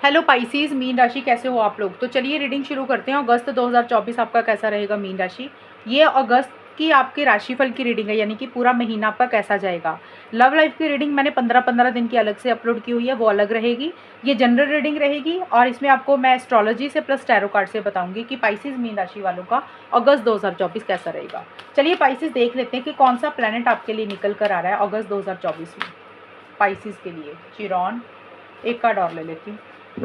Hello Pisces, mean राशि कैसे हो आप लोग। तो चलिए रीडिंग शुरू करते हैं। अगस्त 2024 आपका कैसा रहेगा मीन राशि। ये अगस्त की आपके राशिफल की रीडिंग है, यानी कि पूरा महीना आपका कैसा जाएगा। लव लाइफ की रीडिंग मैंने 15-15 दिन की अलग से अपलोड की हुई है, वो अलग रहेगी। ये जनरल रीडिंग रहेगी और इसमें आपको मैं एस्ट्रोलॉजी से प्लस टैरो कार्ड से बताऊंगी कि पाइसीज मीन राशि वालों का अगस्त 2024 कैसा रहेगा। चलिए पाइसीज देख लेते हैं कि कौन सा प्लैनेट आपके लिए निकल कर आ रहा है अगस्त 2024 में पाइसीज के लिए। चिरॉन एक कार्ड और ले लेती हूँ।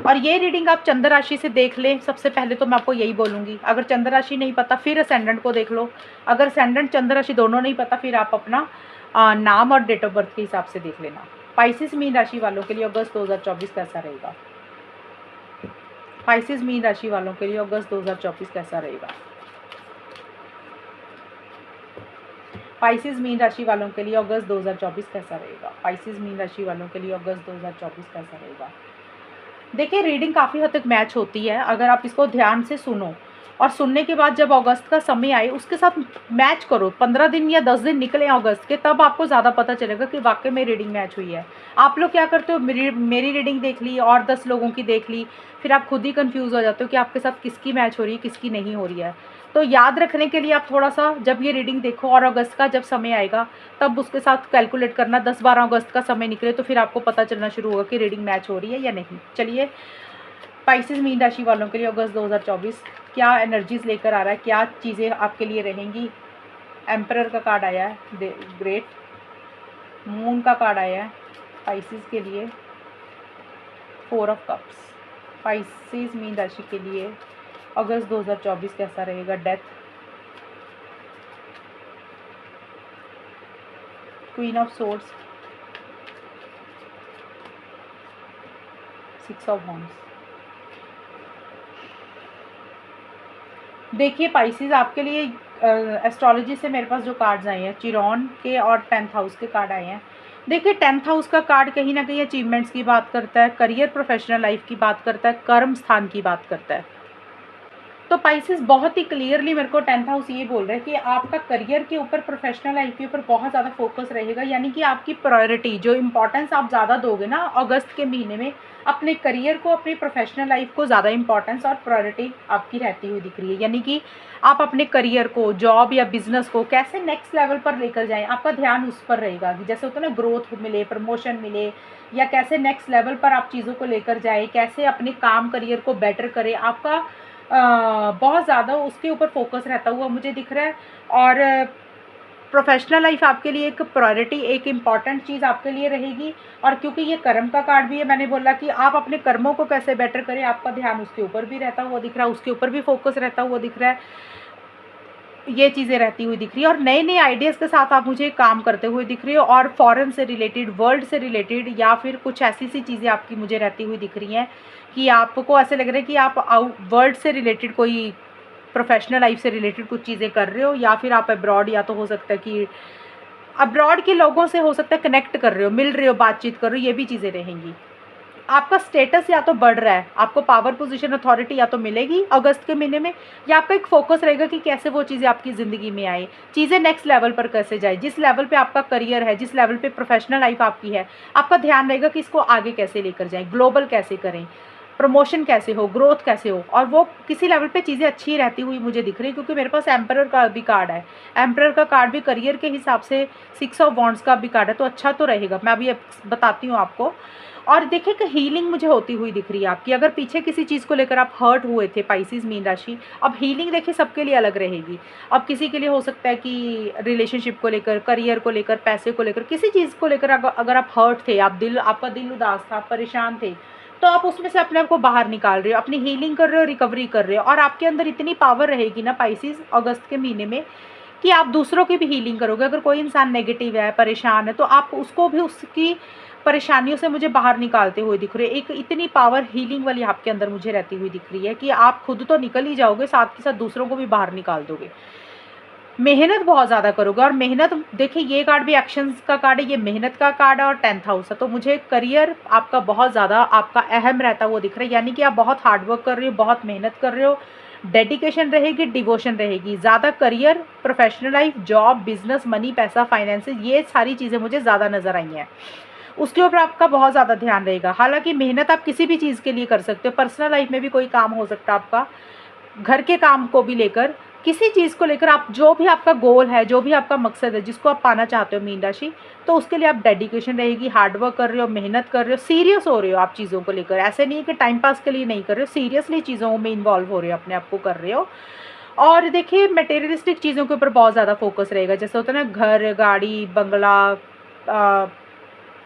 और ये रीडिंग आप चंद्र राशि से देख लें। सबसे पहले तो मैं आपको यही बोलूँगी, अगर चंद्र राशि नहीं पता फिर असेंडेंट को देख लो। अगर असेंडेंट चंद्र राशि दोनों नहीं पता फिर आप अपना नाम और डेट ऑफ बर्थ के हिसाब से देख लेना। पाइसिस मीन राशि वालों के लिए अगस्त 2024 कैसा रहेगा। पाइसिस मीन राशि वालों के लिए अगस्त 2024 कैसा रहेगा। पाइसिस मीन राशि वालों के लिए अगस्त 2024 कैसा रहेगा। पाइसिस मीन राशि वालों के लिए अगस्त 2024 कैसा रहेगा। देखिए रीडिंग काफ़ी हद तक मैच होती है अगर आप इसको ध्यान से सुनो, और सुनने के बाद जब अगस्त का समय आए उसके साथ मैच करो। 15 दिन या 10 दिन निकले अगस्त के, तब आपको ज़्यादा पता चलेगा कि वाकई में रीडिंग मैच हुई है। आप लोग क्या करते हो, मेरी रीडिंग देख ली और 10 लोगों की देख ली, फिर आप खुद ही कंफ्यूज हो जाते हो कि आपके साथ किसकी मैच हो रही है किसकी नहीं हो रही है। तो याद रखने के लिए आप थोड़ा सा जब ये रीडिंग देखो और अगस्त का जब समय आएगा तब उसके साथ कैलकुलेट करना। 10-12 अगस्त का समय निकले तो फिर आपको पता चलना शुरू होगा कि रीडिंग मैच हो रही है या नहीं। चलिए पाइसिस मीन राशि वालों के लिए अगस्त 2024 क्या एनर्जीज लेकर आ रहा है, क्या चीज़ें आपके लिए रहेंगी। एम्परर का कार्ड आया है, ग्रेट। मून का कार्ड आया है पाइसिस के लिए, 4 ऑफ कप्स। पाइसिस मीन राशि के लिए अगस्त 2024 कैसा रहेगा। Death, queen of swords, 6 of wands. देखिए पाइसिस आपके लिए एस्ट्रोलॉजी से मेरे पास जो कार्ड्स आए हैं चिरॉन के और 10th हाउस के कार्ड आए हैं। देखिए 10th हाउस का कार्ड कहीं ना कहीं अचीवमेंट्स की बात करता है, करियर प्रोफेशनल लाइफ की बात करता है, कर्म स्थान की बात करता है। तो पाइसिस बहुत ही क्लियरली मेरे को 10th हाउस ये बोल रहा है कि आपका करियर के ऊपर, प्रोफेशनल लाइफ के ऊपर बहुत ज़्यादा फोकस रहेगा। यानी कि आपकी प्रायोरिटी, जो इंपॉर्टेंस आप ज़्यादा दोगे ना अगस्त के महीने में अपने करियर को, अपनी प्रोफेशनल लाइफ को ज़्यादा इंपॉर्टेंस और प्रायोरिटी आपकी रहती हुई दिख रही है। यानी कि आप अपने करियर को, जॉब या बिजनेस को कैसे नेक्स्ट लेवल पर लेकर जाएं, आपका ध्यान उस पर रहेगा कि जैसे होता है ना ग्रोथ मिले, प्रमोशन मिले, या कैसे नेक्स्ट लेवल पर आप चीज़ों को लेकर जाए, कैसे अपने काम करियर को बेटर करें। आपका बहुत ज़्यादा उसके ऊपर फोकस रहता हुआ मुझे दिख रहा है। और प्रोफेशनल लाइफ आपके लिए एक प्रायोरिटी, एक इम्पॉर्टेंट चीज़ आपके लिए रहेगी। और क्योंकि ये कर्म का कार्ड भी है, मैंने बोला कि आप अपने कर्मों को कैसे बेटर करें, आपका ध्यान उसके ऊपर भी रहता हुआ दिख रहा है, उसके ऊपर भी फोकस रहता हुआ दिख रहा है। ये चीज़ें रहती हुई दिख रही है और नए नए आइडियाज़ के साथ आप मुझे काम करते हुए दिख रही हो। और फॉरेन से रिलेटेड, वर्ल्ड से रिलेटेड, या फिर कुछ ऐसी सी चीज़ें आपकी मुझे रहती हुई दिख रही हैं कि आपको ऐसे लग रहा है कि आप वर्ल्ड से रिलेटेड, कोई प्रोफेशनल लाइफ से रिलेटेड कुछ चीज़ें कर रहे हो, या फिर आप अब्रॉड, या तो हो सकता है कि अब्रॉड के लोगों से हो सकता है कनेक्ट कर रहे हो, मिल रहे हो, बातचीत कर रहे हो, ये भी चीज़ें रहेंगी। आपका स्टेटस या तो बढ़ रहा है, आपको पावर पोजीशन, अथॉरिटी या तो मिलेगी अगस्त के महीने में, या आपका एक फोकस रहेगा कि कैसे वो चीज़ें आपकी ज़िंदगी में आए, चीज़ें नेक्स्ट लेवल पर कैसे जाए। जिस लेवल पे आपका करियर है, जिस लेवल पे प्रोफेशनल लाइफ आपकी है, आपका ध्यान रहेगा कि इसको आगे कैसे लेकर जाएं, ग्लोबल कैसे करें, प्रमोशन कैसे हो, ग्रोथ कैसे हो। और वो किसी लेवल पे चीज़ें अच्छी रहती हुई मुझे दिख रही है, क्योंकि मेरे पास एम्परर का भी कार्ड है। एम्परर का कार्ड भी करियर के हिसाब से 6 ऑफ वॉन्ड्स का भी कार्ड है, तो अच्छा तो रहेगा। मैं अभी बताती हूँ आपको। और देखिए कि हीलिंग मुझे होती हुई दिख रही है आपकी। अगर पीछे किसी चीज़ को लेकर आप हर्ट हुए थे पाइसिस मीन राशि, अब हीलिंग देखिए सबके लिए अलग रहेगी। अब किसी के लिए हो सकता है कि रिलेशनशिप को लेकर, करियर को लेकर, पैसे को लेकर, किसी चीज़ को लेकर अगर आप हर्ट थे, आपका दिल उदास था, आप परेशान थे, तो आप उसमें से अपने आप को बाहर निकाल रहे हो, अपनी हीलिंग कर रहे हो, रिकवरी कर रहे हो। और आपके अंदर इतनी पावर रहेगी ना पाइसिस अगस्त के महीने में कि आप दूसरों की भी हीलिंग करोगे। अगर कोई इंसान नेगेटिव है, परेशान है, तो आप उसको भी उसकी परेशानियों से मुझे बाहर निकालते हुए दिख रहे हैं। एक इतनी पावर हीलिंग वाली आपके अंदर मुझे रहती हुई दिख रही है कि आप खुद तो निकल ही जाओगे, साथ के साथ दूसरों को भी बाहर निकाल दोगे। मेहनत बहुत ज़्यादा करोगे। और मेहनत, देखिए ये कार्ड भी एक्शंस का कार्ड है, ये मेहनत का कार्ड है और 10th हाउस है। तो मुझे करियर आपका बहुत ज़्यादा आपका अहम रहता हुआ दिख रहा है। यानी कि आप बहुत हार्डवर्क कर रहे हो, बहुत मेहनत कर रहे हो, डेडिकेशन रहेगी, डिवोशन रहेगी ज़्यादा। Career, professional life, job, business, money, पैसा, फाइनेंसेस, ये सारी चीज़ें मुझे ज़्यादा नज़र आई हैं। उसके ऊपर आपका बहुत ज़्यादा ध्यान रहेगा। हालाँकि मेहनत आप किसी भी चीज़ के लिए कर सकते हो, पर्सनल लाइफ़ में भी कोई काम हो सकता है आपका, घर के काम को भी लेकर, किसी चीज़ को लेकर आप जो भी आपका गोल है, जो भी आपका मकसद है, जिसको आप पाना चाहते हो मीन राशि, तो उसके लिए आप डेडिकेशन रहेगी, हार्ड वर्क कर रहे हो, मेहनत कर रहे हो, सीरियस हो रहे हो आप चीज़ों को लेकर। ऐसे नहीं है कि टाइम पास के लिए नहीं कर रहे हो, सीरियसली चीज़ों में इन्वॉल्व हो रहे हो, अपने आप को कर रहे हो। और देखिए मटेरियलिस्टिक चीज़ों के ऊपर बहुत ज़्यादा फोकस रहेगा, जैसे होता है ना घर, गाड़ी, बंगला,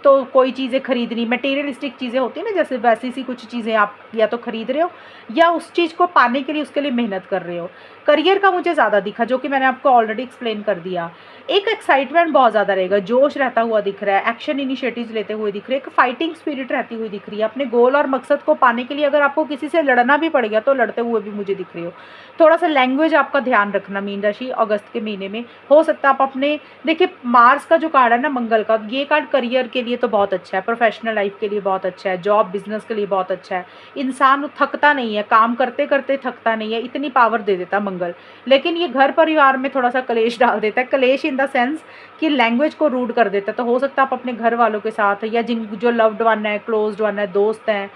तो कोई चीज़ें खरीदनी, मटेरियलिस्टिक चीज़ें होती हैं ना, जैसे वैसी सी कुछ चीज़ें आप या तो खरीद रहे हो या उस चीज़ को पाने के लिए उसके लिए मेहनत कर रहे हो। करियर का मुझे ज़्यादा दिखा, जो कि मैंने आपको ऑलरेडी एक्सप्लेन कर दिया। एक एक्साइटमेंट बहुत ज़्यादा रहेगा, जोश रहता हुआ दिख रहा है, एक्शन इनिशिएटिव्स लेते हुए दिख रहे हैं, एक फाइटिंग स्पिरिट रहती हुई दिख रही है। अपने गोल और मकसद को पाने के लिए अगर आपको किसी से लड़ना भी पड़ गया तो लड़ते हुए भी मुझे दिख रहे हो। थोड़ा सा लैंग्वेज आपका ध्यान रखना मीन राशि, अगस्त के महीने में हो सकता है आप अपने, देखिए मार्स का जो कार्ड है ना, मंगल का, ये कार्ड करियर के लिए तो बहुत अच्छा है, प्रोफेशनल लाइफ के लिए बहुत अच्छा है, जॉब बिजनेस के लिए बहुत अच्छा है। इंसान थकता नहीं है, काम करते करते थकता नहीं है, इतनी पावर दे देता मंगल। लेकिन ये घर परिवार में थोड़ा सा कलेश डाल देता है, कलेश इन द सेंस कि लैंग्वेज को रूड कर देता है। तो हो सकता है आप अपने घर वालों के साथ या जिन जो लव्ड वन है, क्लोज्ड वन है, दोस्त हैं,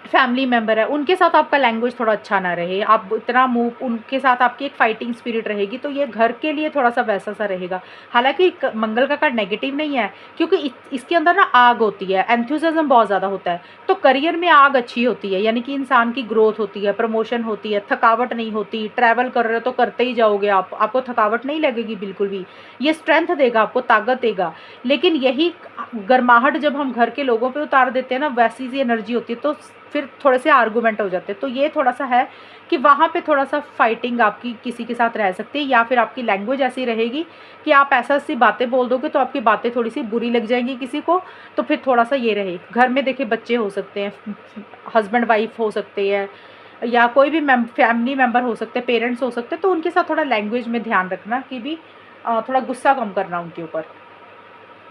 फैमिली मेंबर है, उनके साथ आपका लैंग्वेज थोड़ा अच्छा ना रहे, आप इतना मूव, उनके साथ आपकी एक फाइटिंग स्पिरिट रहेगी, तो ये घर के लिए थोड़ा सा वैसा सा रहेगा। हालांकि मंगल का कार्ड नेगेटिव नहीं है, क्योंकि इसके अंदर ना आग होती है, एंथुसियाज्म बहुत ज़्यादा होता है, तो करियर में आग अच्छी होती है, यानी कि इंसान की ग्रोथ होती है, प्रमोशन होती है, थकावट नहीं होती, ट्रैवल कर रहे हो तो करते ही जाओगे आप, आपको थकावट नहीं लगेगी बिल्कुल भी, ये स्ट्रेंथ देगा आपको, ताकत देगा। लेकिन यही गर्माहट जब हम घर के लोगों पे उतार देते हैं ना, वैसी सी एनर्जी होती है, तो फिर थोड़े से आर्गूमेंट हो जाते हैं। तो ये थोड़ा सा है कि वहाँ पे थोड़ा सा फाइटिंग आपकी किसी के साथ रह सकती है, या फिर आपकी लैंग्वेज ऐसी रहेगी कि आप ऐसा सी बातें बोल दोगे तो आपकी बातें थोड़ी सी बुरी लग जाएंगी किसी को, तो फिर थोड़ा सा ये रहे। घर में देखिए बच्चे हो सकते हैं, हस्बैंड वाइफ हो सकते हैं, या कोई भी फैमिली मेम्बर हो सकते हैं, पेरेंट्स हो सकते हैं, तो उनके साथ थोड़ा लैंग्वेज में ध्यान रखना कि भी थोड़ा गुस्सा कम करना उनके ऊपर।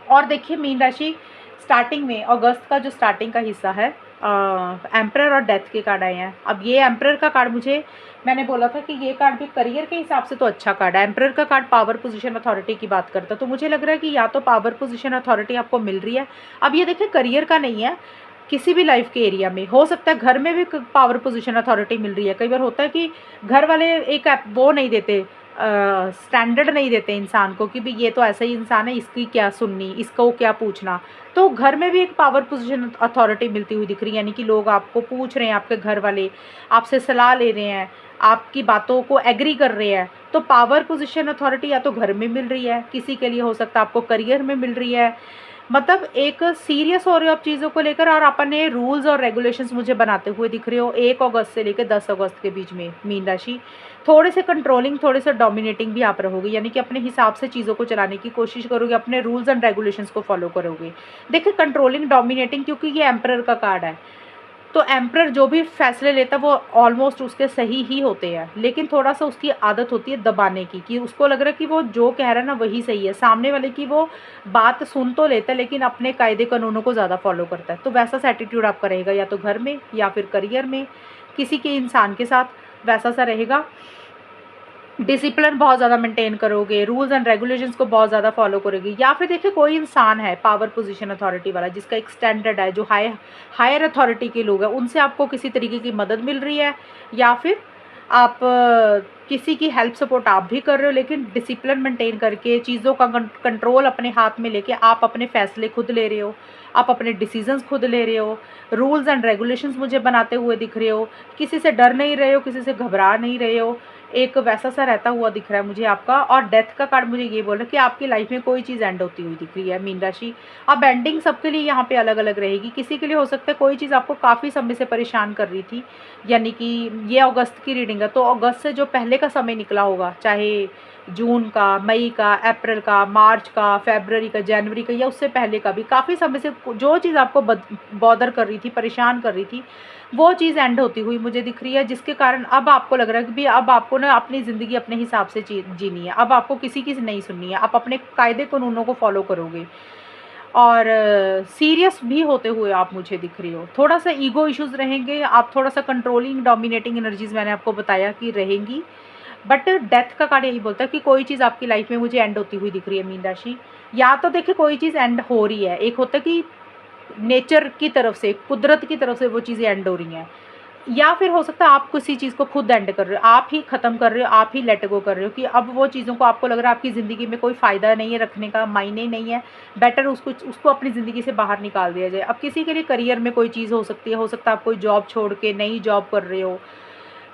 और देखिए मीन राशि, स्टार्टिंग में अगस्त का जो स्टार्टिंग का हिस्सा है, एम्परर और डेथ के कार्ड आए हैं। अब ये एम्परर का कार्ड, मुझे मैंने बोला था कि ये कार्ड भी करियर के हिसाब से तो अच्छा कार्ड है। एम्परर का कार्ड पावर पोजीशन अथॉरिटी की बात करता है, तो मुझे लग रहा है कि या तो पावर पोजीशन अथॉरिटी आपको मिल रही है। अब ये देखिए करियर का नहीं है, किसी भी लाइफ के एरिया में हो सकता है, घर में भी पावर पोजीशन अथॉरिटी मिल रही है। कई बार होता है कि घर वाले एक वो नहीं देते, स्टैंडर्ड नहीं देते इंसान को कि भी ये तो ऐसा ही इंसान है, इसकी क्या सुननी, इसको क्या पूछना। तो घर में भी एक पावर पोजीशन अथॉरिटी मिलती हुई दिख रही है, यानी कि लोग आपको पूछ रहे हैं, आपके घर वाले आपसे सलाह ले रहे हैं, आपकी बातों को एग्री कर रहे हैं। तो पावर पोजीशन अथॉरिटी या तो घर में मिल रही है, किसी के लिए हो सकता है आपको करियर में मिल रही है। मतलब एक सीरियस हो रहे हो आप चीज़ों को लेकर, और अपने रूल्स और रेगुलेशंस मुझे बनाते हुए दिख रहे हो 1 अगस्त से लेकर 10 अगस्त के बीच में मीन राशि। थोड़े से कंट्रोलिंग, थोड़े से डोमिनेटिंग भी आप रहोगे, यानी कि अपने हिसाब से चीज़ों को चलाने की कोशिश करोगे, अपने रूल्स एंड रेगुलेशंस को फॉलो करोगे। देखिए कंट्रोलिंग, डोमिनेटिंग, क्योंकि ये एम्परर का कार्ड है, तो एम्परर जो भी फैसले लेता है वो ऑलमोस्ट उसके सही ही होते हैं, लेकिन थोड़ा सा उसकी आदत होती है दबाने की, कि उसको लग रहा है कि वो जो कह रहा है ना वही सही है, सामने वाले की वो बात सुन तो लेता है लेकिन अपने कायदे कानूनों को ज़्यादा फॉलो करता है। तो वैसा सा एटीट्यूड आपका रहेगा, या तो घर में या फिर करियर में, किसी के इंसान के साथ वैसा सा रहेगा। डिसिप्लिन बहुत ज़्यादा मेंटेन करोगे, रूल्स एंड रेगुलेशंस को बहुत ज़्यादा फॉलो करोगे। या फिर देखिए कोई इंसान है पावर पोजीशन अथॉरिटी वाला, जिसका एक स्टैंडर्ड है, जो हायर अथॉरिटी के लोग हैं, उनसे आपको किसी तरीके की मदद मिल रही है, या फिर आप किसी की हेल्प सपोर्ट आप भी कर रहे हो, लेकिन डिसिप्लिन मेंटेन करके, चीज़ों का कंट्रोल अपने हाथ में लेके आप अपने फैसले खुद ले रहे हो, आप अपने डिसीजंस खुद ले रहे हो, रूल्स एंड रेगुलेशंस मुझे बनाते हुए दिख रहे हो, किसी से डर नहीं रहे हो, किसी से घबरा नहीं रहे हो, एक वैसा सा रहता हुआ दिख रहा है मुझे आपका। और डेथ का कार्ड मुझे ये बोल रहा है कि आपकी लाइफ में कोई चीज़ एंड होती हुई दिख रही है मीन राशि। अब एंडिंग सबके लिए यहाँ पे अलग अलग रहेगी, किसी के लिए हो सकता है कोई चीज़ आपको काफ़ी समय से परेशान कर रही थी, यानी कि ये अगस्त की रीडिंग है, तो अगस्त से जो पहले का समय निकला होगा, चाहे जून का, मई का, अप्रैल का, मार्च का, फरवरी का, जनवरी का, या उससे पहले का भी, काफ़ी समय से जो चीज़ आपको बॉदर कर रही थी, परेशान कर रही थी, वो चीज़ एंड होती हुई मुझे दिख रही है, जिसके कारण अब आपको लग रहा है कि भी अब आपको ना अपनी ज़िंदगी अपने हिसाब से जीनी है, अब आपको किसी की नहीं सुननी है, आप अपने कायदे कानूनों को फॉलो करोगे, और सीरियस भी होते हुए आप मुझे दिख रही हो। थोड़ा सा ईगो इश्यूज़ रहेंगे, आप थोड़ा सा कंट्रोलिंग, डोमिनेटिंग एनर्जीज़ मैंने आपको बताया कि रहेंगी। बट डेथ का कार्ड यही बोलता है कि कोई चीज़ आपकी लाइफ में मुझे एंड होती हुई दिख रही है मीन राशि। या तो देखिए कोई चीज़ एंड हो रही है, एक होता है कि नेचर की तरफ से, कुदरत की तरफ से वो चीज़ें एंड हो रही हैं, या फिर हो सकता है आप किसी चीज़ को खुद एंड कर रहे हो, आप ही ख़त्म कर रहे हो, आप ही लेट गो कर रहे हो कि अब वो चीज़ों को आपको लग रहा है आपकी ज़िंदगी में कोई फ़ायदा नहीं है रखने का, मायने नहीं है, बेटर उसको उसको अपनी ज़िंदगी से बाहर निकाल दिया जाए। अब किसी के लिए करियर में कोई चीज़ हो सकती है, हो सकता है आप कोई जॉब छोड़ के नई जॉब कर रहे हो,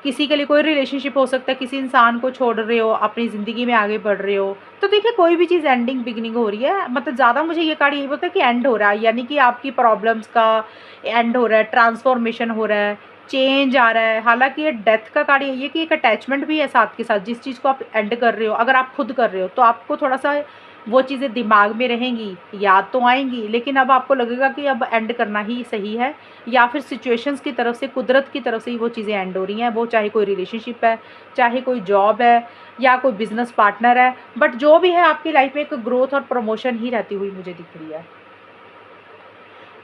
किसी के लिए कोई रिलेशनशिप हो सकता है, किसी इंसान को छोड़ रहे हो, अपनी ज़िंदगी में आगे बढ़ रहे हो। तो देखिए कोई भी चीज़ एंडिंग बिगिनिंग हो रही है, मतलब ज़्यादा मुझे ये कार्ड यही बोलता है कि एंड हो रहा है, यानी कि आपकी प्रॉब्लम्स का एंड हो रहा है, ट्रांसफॉर्मेशन हो रहा है, चेंज आ रहा है। हालाँकि ये डेथ का कार्ड यही है कि एक अटैचमेंट भी है साथ के साथ, जिस चीज़ को आप एंड कर रहे हो, अगर आप खुद कर रहे हो तो आपको थोड़ा-सा वो चीज़ें दिमाग में रहेंगी, याद तो आएँगी, लेकिन अब आपको लगेगा कि अब एंड करना ही सही है, या फिर सिचुएशंस की तरफ से, कुदरत की तरफ से ही वो चीज़ें एंड हो रही हैं। वो चाहे कोई रिलेशनशिप है, चाहे कोई जॉब है, या कोई बिज़नेस पार्टनर है, बट जो भी है आपकी लाइफ में एक ग्रोथ और प्रमोशन ही रहती हुई मुझे दिख रही है।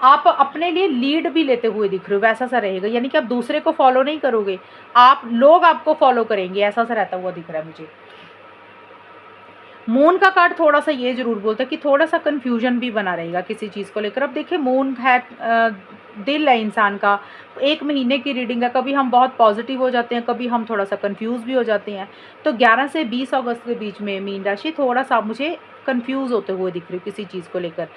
आप अपने लिए लीड भी लेते हुए दिख रहे हो, वैसा-सा रहेगा, यानी कि आप दूसरे को फॉलो नहीं करोगे, आप लोग आपको फॉलो करेंगे, ऐसा-सा रहता हुआ दिख रहा है मुझे। मून का कार्ड थोड़ा-सा ये ज़रूर बोलता है कि थोड़ा-सा कन्फ्यूजन भी बना रहेगा किसी चीज़ को लेकर। अब देखिए मून है, दिल है इंसान का, 1 महीने की रीडिंग है, कभी हम बहुत पॉज़िटिव हो जाते हैं, कभी हम थोड़ा-सा कन्फ्यूज़ भी हो जाते हैं। तो 11 से 20 अगस्त के बीच में मीन राशि थोड़ा-सा मुझे कन्फ्यूज़ होते हुए दिख रही है किसी चीज़ को लेकर।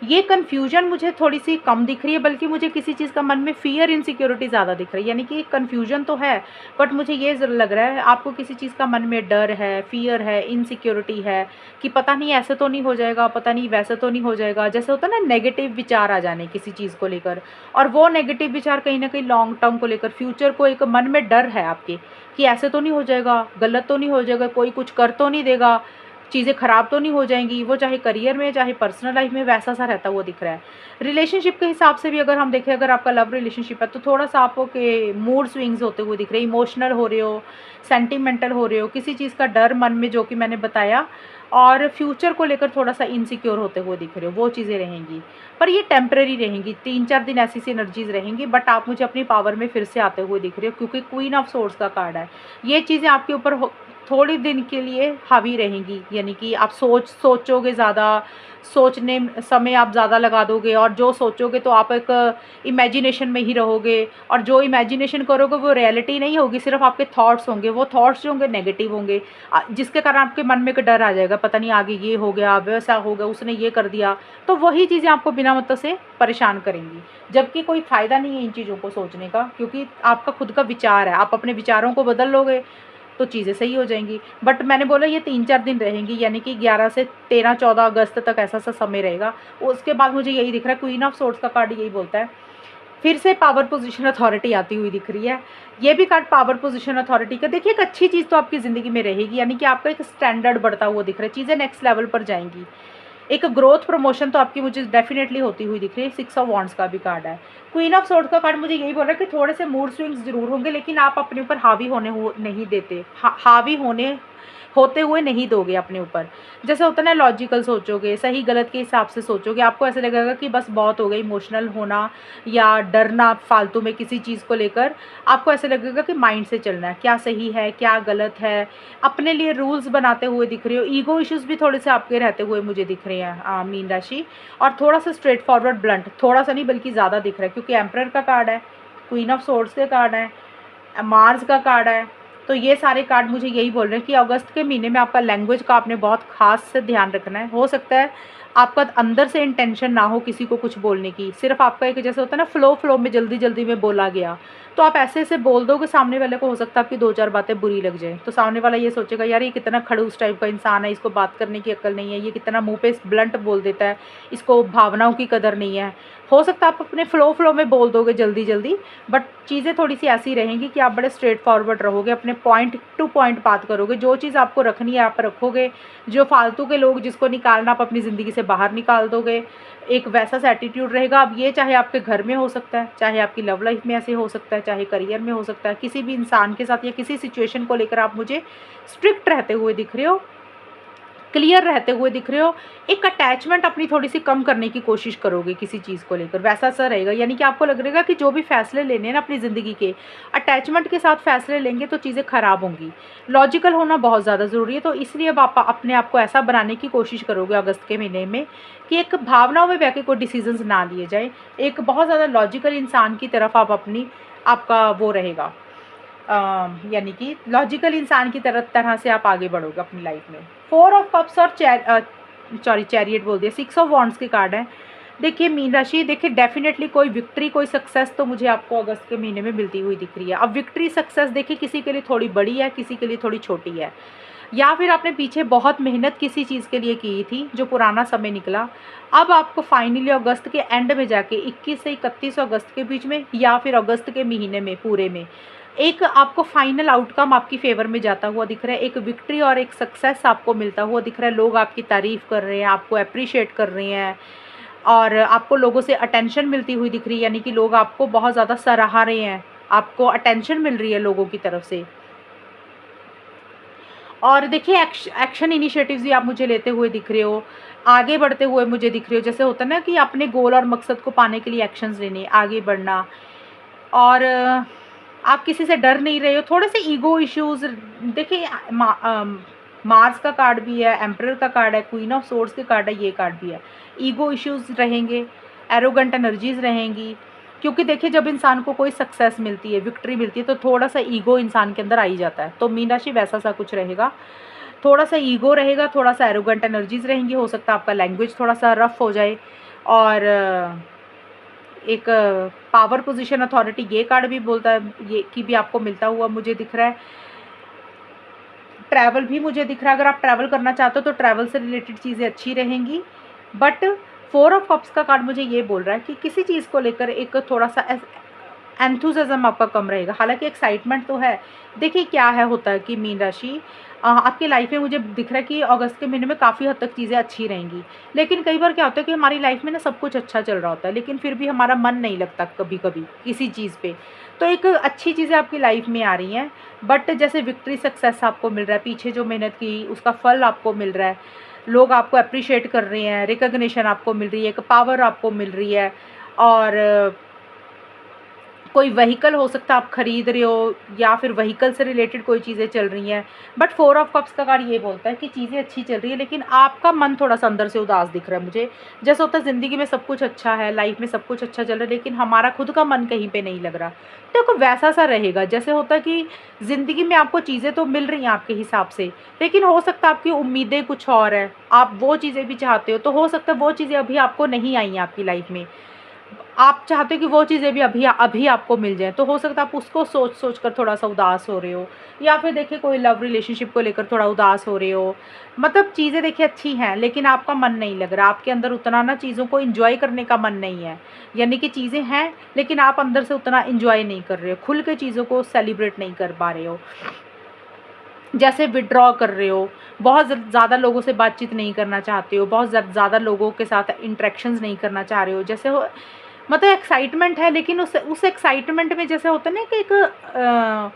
ये कन्फ्यूजन मुझे थोड़ी-सी कम दिख रही है, बल्कि मुझे किसी चीज़ का मन में फ़ियर, इनसिक्योरिटी ज़्यादा दिख रही है। यानी कि कन्फ्यूजन तो है, बट मुझे ये ज़रूर लग रहा है आपको किसी चीज़ का मन में डर है, फ़ियर है, इनसिक्योरिटी है कि पता नहीं ऐसे तो नहीं हो जाएगा, पता नहीं वैसे तो नहीं हो जाएगा। जैसे होता है ना नेगेटिव विचार आ जाने किसी चीज़ को लेकर, और वो नेगेटिव विचार कहीं न कहीं लॉन्ग टर्म को लेकर, फ्यूचर को एक मन में डर है आपके कि ऐसे तो नहीं हो जाएगा, गलत तो नहीं हो जाएगा, कोई कुछ कर तो नहीं देगा, चीज़ें ख़राब तो नहीं हो जाएँगी। वो चाहे करियर में, चाहे पर्सनल लाइफ़ में, वैसा-सा रहता हुआ दिख रहा है। रिलेशनशिप के हिसाब से भी अगर हम देखें, अगर आपका लव रिलेशनशिप है, तो थोड़ा-सा आपके मूड स्विंग्स होते हुए दिख रहे हैं, इमोशनल हो रहे हो, सेंटिमेंटल हो रहे हो, किसी चीज़ का डर मन में, जो कि मैंने बताया, और फ्यूचर को लेकर थोड़ा-सा इनसिक्योर होते हुए दिख रहे हो, वो चीज़ें रहेंगी। पर ये टेम्परेरी रहेंगी, 3-4 दिन ऐसी-सी एनर्जीज़ रहेंगी, बट आप मुझे अपनी पावर में फिर से आते हुए दिख रहे हो, क्योंकि क्वीन ऑफ सोर्ड्स का कार्ड है। ये चीज़ें आपके ऊपर थोड़ी दिन के लिए हावी रहेंगी, यानी कि आप सोचोगे ज़्यादा, सोचने समय आप ज़्यादा लगा दोगे, और जो सोचोगे तो आप एक इमेजिनेशन में ही रहोगे, और जो इमेजिनेशन करोगे वो रियलिटी नहीं होगी, सिर्फ आपके थॉट्स होंगे। वो थॉट्स जो होंगे नेगेटिव होंगे, जिसके कारण आपके मन में एक डर आ जाएगा, पता नहीं आगे ये हो गया, वैसा हो गया, उसने ये कर दिया। तो वही चीज़ें आपको बिना मतलब से परेशान करेंगी, जबकि कोई फ़ायदा नहीं है इन चीज़ों को सोचने का, क्योंकि आपका खुद का विचार है, आप अपने विचारों को बदल लोगे तो चीज़ें सही हो जाएँगी। बट मैंने बोला ये 3-4 दिन रहेंगी, यानी कि 11 से 13-14 अगस्त तक ऐसा-सा समय रहेगा। उसके बाद मुझे यही दिख रहा है, क्वीन ऑफ सोर्ड्स का कार्ड यही बोलता है, फिर से पावर पोजीशन अथॉरिटी आती हुई दिख रही है। ये भी कार्ड पावर पोजीशन अथॉरिटी का, देखिए एक अच्छी चीज़ तो आपकी ज़िंदगी में रहेगी, यानी कि आपका एक स्टैंडर्ड बढ़ता हुआ दिख रहा है, चीज़ें नेक्स्ट लेवल पर जाएँगी। एक ग्रोथ प्रमोशन तो आपकी मुझे डेफिनेटली होती हुई दिख रही है। 6 ऑफ वॉन्ड्स का भी कार्ड है। क्वीन ऑफ सोर्ड्स का कार्ड मुझे यही बोल रहा है कि थोड़े से मूड स्विंग्स ज़रूर होंगे, लेकिन आप अपने ऊपर हावी होने नहीं देते, हावी होते हुए नहीं दोगे अपने ऊपर। जैसे होता है ना, लॉजिकल सोचोगे, सही गलत के हिसाब से सोचोगे, आपको ऐसा लगेगा कि बस बहुत हो गई इमोशनल होना या डरना फालतू में किसी चीज़ को लेकर। आपको ऐसा लगेगा कि माइंड से चलना है, क्या सही है, क्या गलत है, अपने लिए रूल्स बनाते हुए दिख रहे हो। ईगो इश्यूज़ भी थोड़े से आपके रहते हुए मुझे दिख रहे हैं मीन राशि, और थोड़ा-सा स्ट्रेट फॉरवर्ड ब्लंट, थोड़ा-सा नहीं बल्कि ज़्यादा दिख रहा है, क्योंकि एम्परर का कार्ड है, क्वीन ऑफ सोर्ड्स के कार्ड है, मार्स का कार्ड है। तो ये सारे कार्ड मुझे यही बोल रहे हैं कि अगस्त के महीने में आपका लैंग्वेज का आपने बहुत ख़ास से ध्यान रखना है। हो सकता है आपका अंदर से इंटेंशन ना हो किसी को कुछ बोलने की, सिर्फ आपका एक जैसे होता है ना, फ्लो में जल्दी-जल्दी में बोला गया, तो आप ऐसे-ऐसे बोल दोगे, सामने वाले को हो सकता है आपकी 2-4 बातें बुरी लग जाएँ। तो सामने वाला ये सोचेगा, यार ये कितना खड़ूस टाइप का इंसान है, इसको बात करने की अक्ल नहीं है, ये कितना मुँह पे ब्लंट बोल देता है, इसको भावनाओं की कदर नहीं है। हो सकता है आप अपने फ्लो में बोल दोगे जल्दी-जल्दी, बट चीज़ें थोड़ी-सी ऐसी रहेंगी कि आप बड़े स्ट्रेट फॉरवर्ड रहोगे, अपने पॉइंट टू पॉइंट बात करोगे, जो चीज़ आपको रखनी है आप रखोगे, जो फालतू के लोग जिसको निकालना आप अपनी ज़िंदगी से बाहर निकाल दोगे। एक वैसा-सा एटीट्यूड रहेगा। अब ये चाहे आपके घर में हो सकता है, चाहे आपकी लव लाइफ़ में ऐसे हो सकता है, चाहे करियर में हो सकता है, किसी भी इंसान के साथ या किसी सिचुएशन को लेकर आप मुझे स्ट्रिक्ट रहते हुए दिख रहे हो। क्लियर रहते हुए दिख रहे हो। एक अटैचमेंट अपनी थोड़ी सी कम करने की कोशिश करोगे किसी चीज़ को लेकर, वैसा सा रहेगा। यानी कि आपको लग रहेगा कि जो भी फैसले लेने हैं ना अपनी ज़िंदगी के, अटैचमेंट के साथ फैसले लेंगे तो चीज़ें ख़राब होंगी। लॉजिकल होना बहुत ज़्यादा ज़रूरी है। तो इसलिए अब आप अपने आप को ऐसा बनाने की कोशिश करोगे अगस्त के महीने में कि एक भावनाओं में बह के कोई डिसीजंस ना लिए जाए। एक बहुत ज़्यादा लॉजिकल इंसान की तरफ आप अपनी आपका वो रहेगा, यानी कि लॉजिकल इंसान की तरह से आप आगे बढ़ोगे अपनी लाइफ में। 4 ऑफ कप्स और चैरियट बोल दिया, 6 ऑफ वॉन्ड्स के कार्ड हैं। देखिए मीन राशि, देखिए डेफिनेटली कोई विक्ट्री, कोई सक्सेस तो मुझे आपको अगस्त के महीने में मिलती हुई दिख रही है। अब विक्ट्री सक्सेस देखिए किसी के लिए थोड़ी बड़ी है, किसी के लिए थोड़ी छोटी है, या फिर आपने पीछे बहुत मेहनत किसी चीज़ के लिए की थी जो पुराना समय निकला। अब आपको फाइनली अगस्त के एंड में जाके 21 से 31 अगस्त के बीच में, या फिर अगस्त के महीने में पूरे में, एक आपको फाइनल आउटकम आपकी फेवर में जाता हुआ दिख रहा है। एक विक्ट्री और एक सक्सेस आपको मिलता हुआ दिख रहा है। लोग आपकी तारीफ़ कर रहे हैं, आपको अप्रिशिएट कर रहे हैं, और आपको लोगों से अटेंशन मिलती हुई दिख रही है। यानी कि लोग आपको बहुत ज़्यादा सराहा रहे हैं, आपको अटेंशन मिल रही है लोगों की तरफ से। और देखिए एक्शन इनिशिएटिव्स भी आप मुझे लेते हुए दिख रहे हो, आगे बढ़ते हुए मुझे दिख रहे हो। जैसे होता है ना कि अपने गोल और मकसद को पाने के लिए एक्शंस लेने, आगे बढ़ना। और आप किसी से डर नहीं रहे हो। थोड़े से ईगो इश्यूज देखिए, मार्स का कार्ड भी है, एम्परर का कार्ड है, क्वीन ऑफ सोर्ड्स के कार्ड है, ये कार्ड भी है। ईगो इश्यूज रहेंगे, एरोगेंट एनर्जीज रहेंगी, क्योंकि देखिए जब इंसान को कोई सक्सेस मिलती है, विक्ट्री मिलती है, तो थोड़ा सा ईगो इंसान के अंदर आ ही जाता है। तो मीन राशि वैसा सा कुछ रहेगा, थोड़ा सा ईगो रहेगा, थोड़ा सा एरोगेंट एनर्जीज रहेंगी। हो सकता है आपका लैंग्वेज थोड़ा सा रफ हो जाए। और एक पावर पोजीशन अथॉरिटी, ये कार्ड भी बोलता है, ये की भी आपको मिलता हुआ मुझे दिख रहा है। ट्रैवल भी मुझे दिख रहा है, अगर आप ट्रैवल करना चाहते हो तो ट्रैवल से रिलेटेड चीज़ें अच्छी रहेंगी। बट 4 ऑफ कप्स का कार्ड मुझे ये बोल रहा है कि किसी चीज़ को लेकर एक थोड़ा सा एंथुसिज्म आपका कम रहेगा। हालांकि एक्साइटमेंट तो है। देखिए क्या है, होता है कि मीन राशि आपकी लाइफ में मुझे दिख रहा है कि अगस्त के महीने में काफ़ी हद तक चीज़ें अच्छी रहेंगी। लेकिन कई बार क्या होता है कि हमारी लाइफ में ना सब कुछ अच्छा चल रहा होता है, लेकिन फिर भी हमारा मन नहीं लगता कभी कभी किसी चीज़ पे। तो एक अच्छी चीज़ें आपकी लाइफ में आ रही हैं, बट जैसे विक्ट्री सक्सेस आपको मिल रहा है, पीछे जो मेहनत की उसका फल आपको मिल रहा है, लोग आपको अप्रिशिएट कर रहे हैं, रिकग्निशन आपको मिल रही है, एक पावर आपको मिल रही है। और कोई व्हीकल हो सकता है आप खरीद रहे हो, या फिर व्हीकल से रिलेटेड कोई चीज़ें चल रही हैं। बट 4 ऑफ कप्स का कार्ड ये बोलता है कि चीज़ें अच्छी चल रही है, लेकिन आपका मन थोड़ा सा अंदर से उदास दिख रहा है मुझे। जैसे होता है ज़िंदगी में सब कुछ अच्छा है, लाइफ में सब कुछ अच्छा चल रहा है, लेकिन हमारा खुद का मन कहीं पे नहीं लग रहा। तो देखो वैसा सा रहेगा, जैसे होता है कि ज़िंदगी में आपको चीज़ें तो मिल रही हैं आपके हिसाब से, लेकिन हो सकता है आपकी उम्मीदें कुछ और है, आप वो चीज़ें भी चाहते हो, तो हो सकता है वो चीज़ें अभी आपको नहीं आई हैं आपकी लाइफ में। आप चाहते हो कि वो चीज़ें भी अभी अभी आपको मिल जाएँ, तो हो सकता है आप उसको सोच कर थोड़ा सा उदास हो रहे हो, या फिर देखिए कोई लव रिलेशनशिप को लेकर थोड़ा उदास हो रहे हो। मतलब चीज़ें देखिए अच्छी हैं, लेकिन आपका मन नहीं लग रहा, आपके अंदर उतना ना चीज़ों को एंजॉय करने का मन नहीं है। यानी कि चीज़ें हैं, लेकिन आप अंदर से उतना एंजॉय नहीं कर रहे हो, खुल के चीज़ों को सेलिब्रेट नहीं कर पा रहे हो। जैसे विड्रॉ कर रहे हो, बहुत ज़्यादा लोगों से बातचीत नहीं करना चाहते हो, बहुत ज़्यादा लोगों के साथ इंटरेक्शंस नहीं करना चाह रहे हो। जैसे हो मतलब एक्साइटमेंट है, लेकिन उस एक्साइटमेंट में जैसे होता है ना कि एक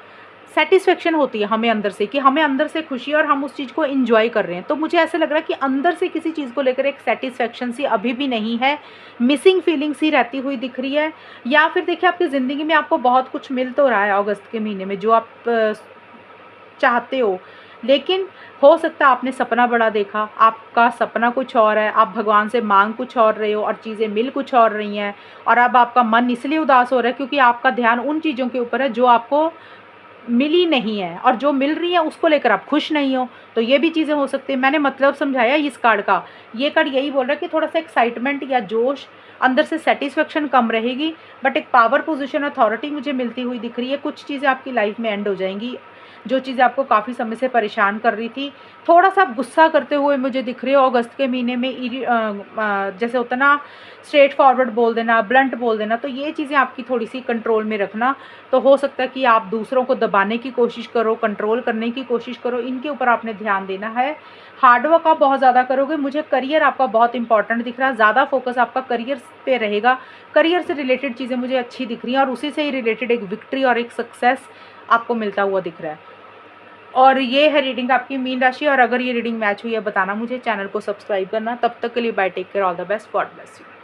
सेटिस्फेक्शन होती है हमें अंदर से, कि हमें अंदर से खुशी और हम उस चीज़ को एंजॉय कर रहे हैं। तो मुझे ऐसा लग रहा है कि अंदर से किसी चीज़ को लेकर एक सेटिस्फेक्शन सी अभी भी नहीं है, मिसिंग फीलिंग सी रहती हुई दिख रही है। या फिर देखिए आपकी ज़िंदगी में आपको बहुत कुछ मिल तो रहा है अगस्त के महीने में जो आप चाहते हो, लेकिन हो सकता है आपने सपना बड़ा देखा, आपका सपना कुछ और है, आप भगवान से मांग कुछ और रहे हो और चीज़ें मिल कुछ और रही हैं, और अब आपका मन इसलिए उदास हो रहा है क्योंकि आपका ध्यान उन चीज़ों के ऊपर है जो आपको मिली नहीं है, और जो मिल रही है उसको लेकर आप खुश नहीं हो। तो ये भी चीज़ें हो सकती है। मैंने मतलब समझाया इस कार्ड का, ये कार्ड यही बोल रहा है कि थोड़ा सा एक्साइटमेंट या जोश, अंदर से सेटिस्फेक्शन कम रहेगी, बट एक पावर पोजीशन अथॉरिटी मुझे मिलती हुई दिख रही है। कुछ चीज़ें आपकी लाइफ में एंड हो जाएंगी, जो चीज़ें आपको काफ़ी समय से परेशान कर रही थी। थोड़ा सा आप गुस्सा करते हुए मुझे दिख रहे हो अगस्त के महीने में। जैसे होता ना स्ट्रेट फॉरवर्ड बोल देना, ब्लंट बोल देना, तो ये चीज़ें आपकी थोड़ी सी कंट्रोल में रखना। तो हो सकता है कि आप दूसरों को दबाने की कोशिश करो, कंट्रोल करने की कोशिश करो, इनके ऊपर आपने ध्यान देना है। हार्डवर्क आप बहुत ज़्यादा करोगे। मुझे करियर आपका बहुत इंपॉर्टेंट दिख रहा है, ज़्यादा फोकस आपका करियर पे रहेगा। करियर से रिलेटेड चीज़ें मुझे अच्छी दिख रही हैं, और उसी से ही रिलेटेड एक विक्ट्री और एक सक्सेस आपको मिलता हुआ दिख रहा है। और ये है रीडिंग आपकी मीन राशि। और अगर ये रीडिंग मैच हुई है बताना मुझे, चैनल को सब्सक्राइब करना। तब तक के लिए bye, take care, all the best, God bless you.